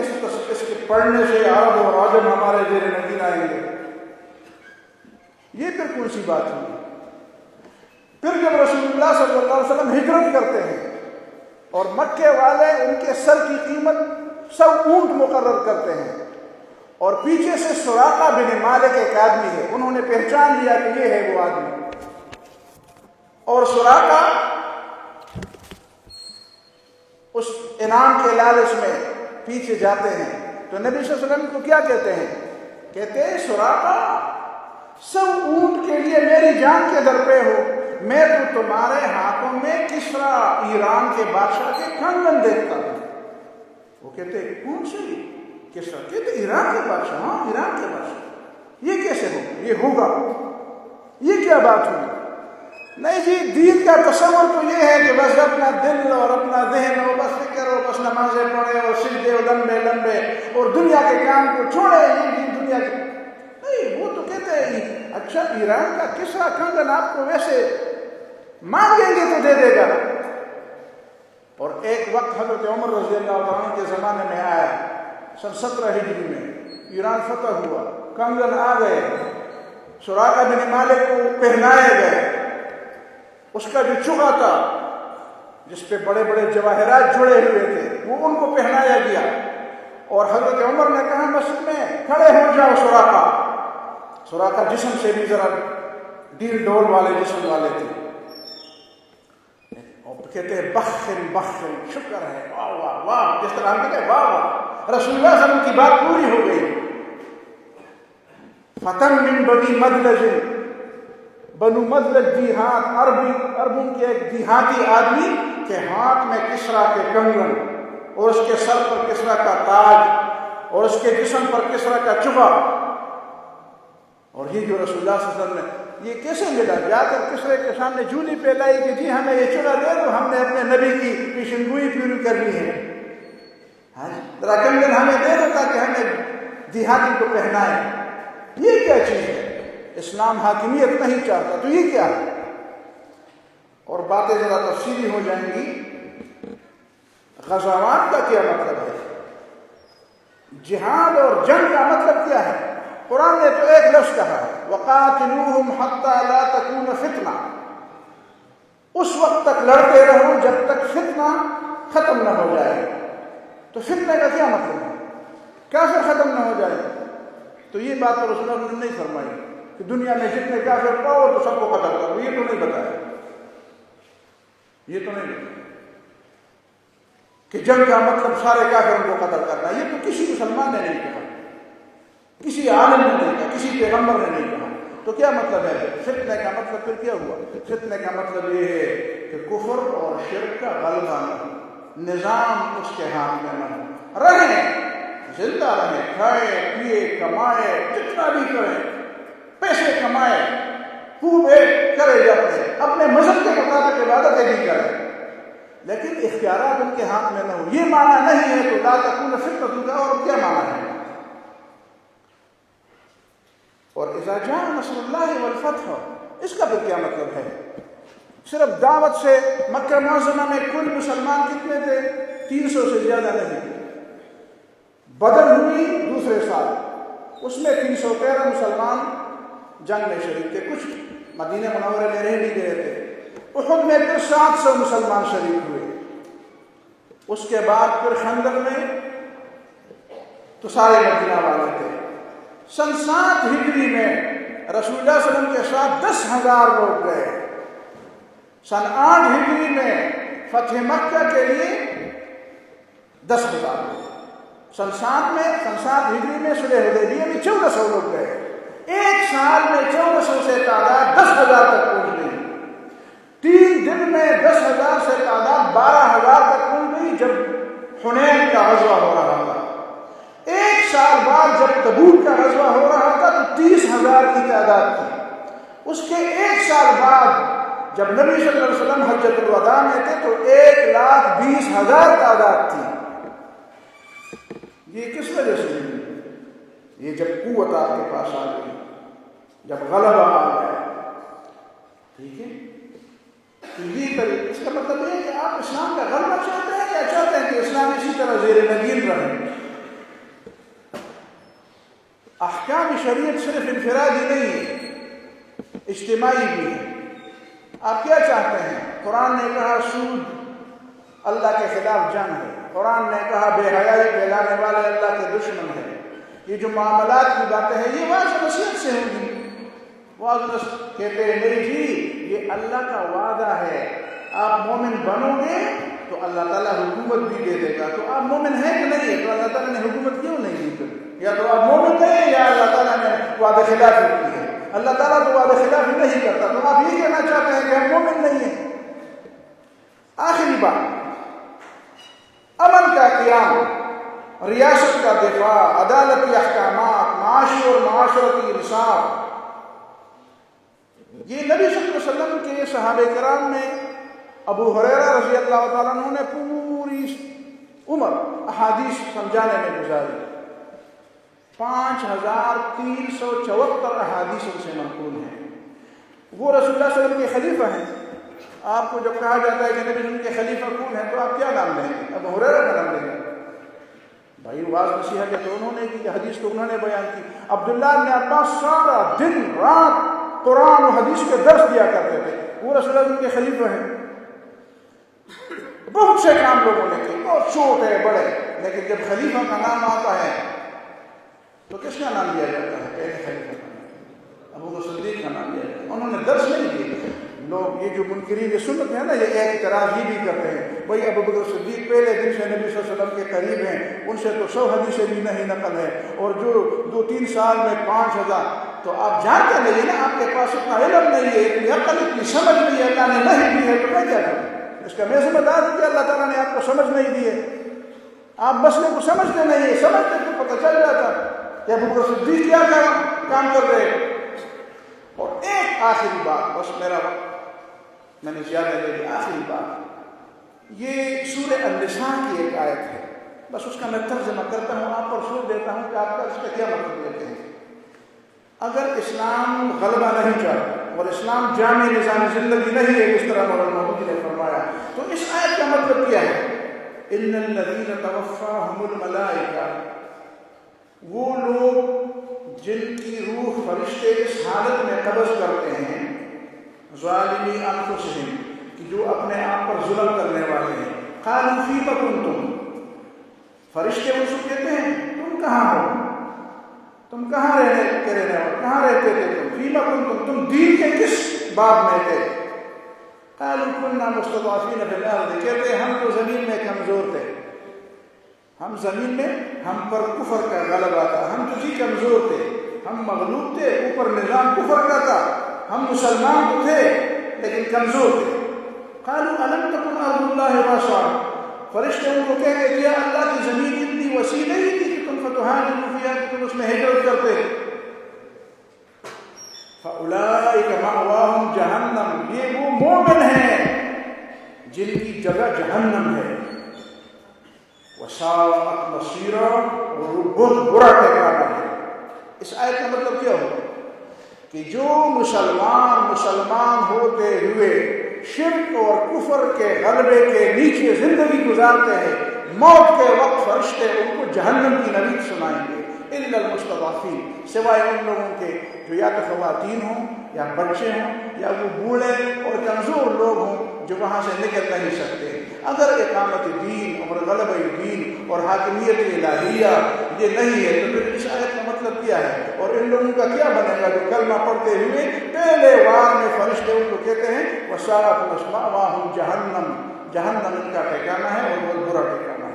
اس کے پڑھنے سے عرب اور عجم ہمارے زیر نگین آئیں گے، یہ پھر کون سی بات ہوئی؟ پھر جب رسول اللہ صلی اللہ علیہ وسلم ہجرت کرتے ہیں اور مکے والے ان کے سر کی قیمت 100 اونٹ مقرر کرتے ہیں، اور پیچھے سے سراقہ بن مالک ایک آدمی ہے، انہوں نے پہچان لیا کہ یہ ہے وہ آدمی، اور سراقہ اس انعام کے لالچ میں پیچھے جاتے ہیں، تو نبی صلی اللہ علیہ وسلم کو کیا کہتے ہیں؟ کہتے ہیں سراقہ 100 اونٹ کے لیے میری جان کے در پہ ہو، میں تو تمہارے ہاتھوں میں کسرا ایران کے بادشاہ کے کنگن دیکھتا ہوں۔ وہ کہتے ہیں کون سے کسرا؟ کہتے ایران کے بادشاہ، ہاں ایران کے بادشاہ، یہ کیسے ہوگا؟ یہ ہوگا، یہ کیا بات ہوئی؟ نہیں جی، دین کا تصور تو یہ ہے کہ بس اپنا دل اور اپنا ذہن ہو، بس فکر ہو، بس نمازیں پڑھے اور سجدے ہو لمبے لمبے، اور دنیا کے کام کو چھوڑے، یہ دنیا کے نہیں۔ وہ تو کہتے ہیں اچھا ایران کا کسرا کنگن آپ کو ویسے مانگیں گے تو دے دے گا۔ اور ایک وقت حضرت عمر رضی اللہ عنہ کے زمانے میں آیا، سن 17 ہجری میں ایران فتح ہوا، کنگن آ گئے، سراقہ بن مالک کو پہنائے گئے، اس کا جو چوغا تھا جس پہ بڑے بڑے جواہرات جڑے ہوئے تھے وہ ان کو پہنایا گیا، اور حضرت عمر نے کہا مسجد میں کھڑے ہو جاؤ۔ سراقہ جسم سے بھی ذرا ڈیل ڈول والے جسم والے تھے، اور کہتے ہیں بخن بخن، شکر ہے، واہ واہ واہ، جس طرح ہم کہتے ہیں واہ واہ، رسول اللہ صلی اللہ علیہ وسلم کی بات پوری ہو گئی۔ فتن من بنی مدلج، بنو مدلج دیہات، عربوں کے ایک دیہاتی آدمی کے ہاتھ میں کسرا کے کنگن، اور اس کے سر پر کسرا کا تاج، اور اس کے جسم پر کسرا کا چوغا، اور یہ جو رسول اللہ صلی اللہ علیہ وسلم نے یہ کیسے ملا؟ جا کر کسرے کے سامنے جھولی پہ لائی کہ جی ہمیں یہ چوغا دے دو، ہم نے اپنے نبی کی پیشنگوئی پوری کرنی ہے، ہاں ذرا کنگن ہمیں دے دو تاکہ ہمیں دیہاتی کو پہنائے۔ یہ کیا چیز ہے؟ اسلام حاکمیت نہیں چاہتا تو یہ کیا ہے؟ اور باتیں ذرا تفصیلی ہو جائیں گی۔ غزوات کا کیا مطلب ہے؟ جہاد اور جنگ کا مطلب کیا ہے؟ قرآن نے تو ایک لفظ کہا ہے وَقَاتِلُوهُمْ حَتَّى لَا تَكُونَ فِتْنَةٌ، اس وقت تک لڑتے رہو جب تک فتنہ ختم نہ ہو جائے۔ تو فتنہ کا کیا مطلب ہے؟ کافر ختم نہ ہو جائے۔ تو یہ بات تو رسول اللہ نے نہیں فرمائی کہ دنیا میں جتنے کافر پاؤ تو سب کو قتل کرو، یہ تو نہیں بتایا، یہ تو نہیں بتایا کہ جنگ کا مطلب سارے کافروں کو قتل کرنا، یہ تو کسی مسلمان نے نہیں کہا، کسی عالم نے نہیں کہا، کسی پیغمبر نے نہیں کہا۔ تو کیا مطلب ہے؟ فتنے کا مطلب پھر کیا ہوا؟ فتنے کا مطلب یہ ہے کہ کفر اور شرک کا غلبہ نہ ہو، نظام اس کے ہاتھ میں نہ ہو، رہیں زندہ رہیں، کھائے پیے کمائے جتنا بھی کریں، پیسے کمائے خوب ایک کرے اپنے مذہب کے مطابق عبادتیں بھی کریں، لیکن اختیارات ان کے ہاتھ میں نہ ہو۔ یہ معنی نہیں ہے تو لا تکون فتنۃ کا، اور کیا معنی ہے؟ اور اذا جاء نصر اللہ والفتح، اس کا پھر کیا مطلب ہے؟ صرف دعوت سے مکہ معظمہ میں کل مسلمان کتنے تھے؟ 300 سے زیادہ نہیں۔ بدر ہوئی دوسرے سال، اس میں 313 مسلمان جنگ میں شریک تھے، کچھ مدینہ منورہ میں رہ بھی گئے تھے۔ احد میں پھر 700 مسلمان شریک ہوئے، اس کے بعد پھر خندق میں تو سارے مدینہ والے تھے۔ سن 7 ہجری میں رسول اللہ صلی اللہ علیہ وسلم کے ساتھ 10,000 لوگ گئے۔ سن 8 ہجری میں فتح مکہ کے لیے 10,000 لوگ۔ سن 7 ہجری میں صلح حدیبیہ میں 1400 لوگ گئے۔ ایک سال میں 1400 سے تعداد 10,000 تک پہنچ گئی۔ دن میں 10,000 سے تعداد 12,000 تک پہنچ گئی جب حنین کا غزوہ ہو رہا تھا. 1 سال بعد جب تبوک کا غزوہ ہو رہا تھا تو 30,000 کی تعداد تھی. اس کے 1 سال بعد جب نبی صلی اللہ علیہ وسلم حجۃ الوداع میں تھے تو 1,20,000 تعداد تھی. یہ کس وجہ سے ہوئی؟ یہ جب قوت آپ کے پاس آ گئی، جب غلبہ آ گیا. ٹھیک ہے، تو یہ اس کا مطلب یہ ہے کہ آپ اسلام کا غلبہ چاہتے ہیں یا چاہتے ہیں کہ اسلام اسی طرح زیر نگین رہے؟ احکام شریعت صرف انفرادی نہیں ہے، اجتماعی بھی ہے. آپ کیا چاہتے ہیں؟ قرآن نے کہا سود اللہ کے خلاف جنگ ہے. قرآن نے کہا بے حیائی پھیلانے والے اللہ کے دشمن ہیں. یہ جو معاملات کی باتیں ہیں یہ واضح نصیحت سے ہوں گی. واضح کہتے ہیں نہیں جی یہ اللہ کا وعدہ ہے، آپ مومن بنو گے تو اللہ تعالیٰ حکومت بھی دے دے گا. تو آپ مومن ہیں کہ نہیں ہے؟ تو اللہ تعالیٰ نے حکومت کیوں نہیں دی؟ پھر یا تو آپ مومن ہیں یا اللہ تعالیٰ نے وعدہ خلافی کی ہے. اللہ تعالیٰ تو وعدہ خلافی نہیں کرتا، تو آپ یہ کہنا چاہتے ہیں کہ ہم مومن نہیں ہیں. آخری بات، امن کا قیام، ریاست کا دفاع، عدالتی احکامات، معاشی اور معاشرتی انصاف، یہ نبی صلی اللہ علیہ وسلم کے صحابہ کرام میں ابو ہریرہ رضی اللہ تعالیٰ عنہ نے پوری عمر احادیث سمجھانے میں گزاری. 5,374 احادیث ان سے منقول ہیں. وہ رسول اللہ صلی اللہ علیہ وسلم کے خلیفہ ہیں. آپ کو جب کہا جاتا ہے کہ نبی ان کے خلیفہ کون ہیں تو آپ کیا نام لیں گے؟ ابو ہریرہ کا نام لیں گے. بھائی واضح نصیحت ہے تو انہوں نے کی، حدیث تو انہوں نے بیان کی. عبداللہ بن عباس سارا دن رات قرآن و حدیث کے درس دیا کرتے تھے. وہ رسول اللہ کے خلیفہ ہیں. بہت سے کام لوگوں نے کیے، بہت چھوٹے بڑے، لیکن جب خلیفہ کا نام آتا ہے تو کس کا نام لیا جاتا ہے؟ پہلے خلیفہ کا نام، ابو بکر صدیق کا نام لیا جاتا ہے. انہوں نے درس نہیں دیے. لوگ یہ جو منکرین سنت ہے نا یہ اعتراض یہ بھی کرتے ہیں بھائی ابو بکر صدیق پہلے دن سے نبی صلی اللہ علیہ وسلم کے قریب ہیں، ان سے تو 100 حدیثیں بھی نہیں نقل ہے، اور جو 2-3 سال میں 5,000. تو آپ جانتے نہیں نا، آپ کے پاس اتنا علم نہیں ہے، اتنی عقل اتنی سمجھ نہیں ہے، اللہ نے نہیں دی ہے، تو میں کیا کروں؟ اس کا میں ذمہ دار ہوں کہ اللہ تعالیٰ نے آپ کو سمجھ نہیں دی ہے. آپ مسئلے کو سمجھتے نہیں ہیں، سمجھتے تو پتہ چل جاتا کہ ابو بکر صدیق کیا کام کر رہے ہیں. اور ایک آخری بات، بس میرا وقت میں نے زیادہ لے لی. آخری بات، یہ سورہ النساء کی ایک آیت ہے، بس اس کا میں ترجمہ کرتا ہوں، آپ پر چھوڑ دیتا ہوں کہ آپ کا اس کا کیا مطلب لیتے ہیں. اگر اسلام غلبہ نہیں چاہتا اور اسلام جامع نظام زندگی نہیں ہے جس طرح مولانا مودودی نے فرمایا، تو اس آیت کا مطلب کیا ہے؟ ان الذین توفاہم الملائکہ، وہ لوگ جن کی روح فرشتے اس حالت میں قبض کرتے ہیں، ظالمی انفسہم، کہ جو اپنے آپ پر ظلم کرنے والے ہیں. قالوا فیما کنتم، فرشتے ان سے کہتے ہیں تم کہاں ہو، تم کہاں رہنے والے، کہاں رہتے تھے تم، فیما کنتم، تم دین کے کس باب میں تھے. قالوا كنا مستضعفین فی الارض، کہتے ہیں ہم تو زمین میں کمزور تھے، ہم زمین میں ہم پر کفر کا غلبہ تھا، ہم تو جی کمزور تھے، ہم مغلوب تھے، اوپر نظام کفر کا تھا، ہم مسلمان تو تھے لیکن کمزور تھے. قالوا الم تکن ارض اللہ واسعۃ، فرشتے ان کو کہتے کیا اللہ کی زمین اتنی وسیع نہیں تھی کہ تم فتوحاتم فیہا، کہ تم اس میں ہجرت کرتے. فاولئک مأواہم جہنم، یہ وہ مومن ہیں جن کی جگہ جہنم ہے. وساءت مصیرا، اور وہ بہت برا ٹھکانہ ہے. اس آیت کا مطلب کیا ہوا کہ جو مسلمان ہوتے ہوئے شرک اور کفر کے غلبے کے نیچے زندگی گزارتے ہیں، موت کے وقت فرشتے ان کو جہنم کی نوید سنائیں گے. الا المستضعفین، سوائے ان لوگوں کے جو یا تو خواتین ہوں یا بچے ہوں یا وہ بوڑھے اور کمزور لوگ ہوں جو وہاں سے نکل نہیں سکتے. اگر اقامت دین اور غلبہ دین اور حاکمیت الہیہ یہ نہیں ہے تو پھر اس آیت کا مطلب کیا ہے؟ اور ان لوگوں کا کیا بنے گا جو کلمہ پڑھتے ہوئے پہلے وار میں فرشتے ان کو کہتے ہیں وساءت مأواہم جہنم، جہنم ان کا ٹھکانہ ہے اور بہت برا ٹھکانہ ہے.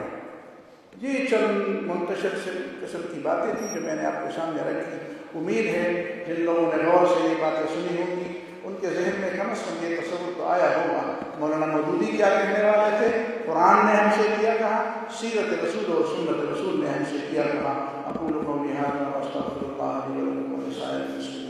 یہ چند منتشر قسم کی باتیں تھیں جو میں نے آپ کے سامنے رکھی. امید ہے جن لوگوں نے غور سے یہ باتیں سنی ہوں گی ان کے ذہن میں کم از کم یہ تصور تو آیا ہوگا مولانا مودودی کیا کہنے والے تھے؟ قرآن نے ہم سے کیا کہا، سیرت رسول اور سنت رسول نے ہم سے کیا کہا۔ اقول قولی ھذا واستغفر اللہ لی ولکم ولسائر المسلمین۔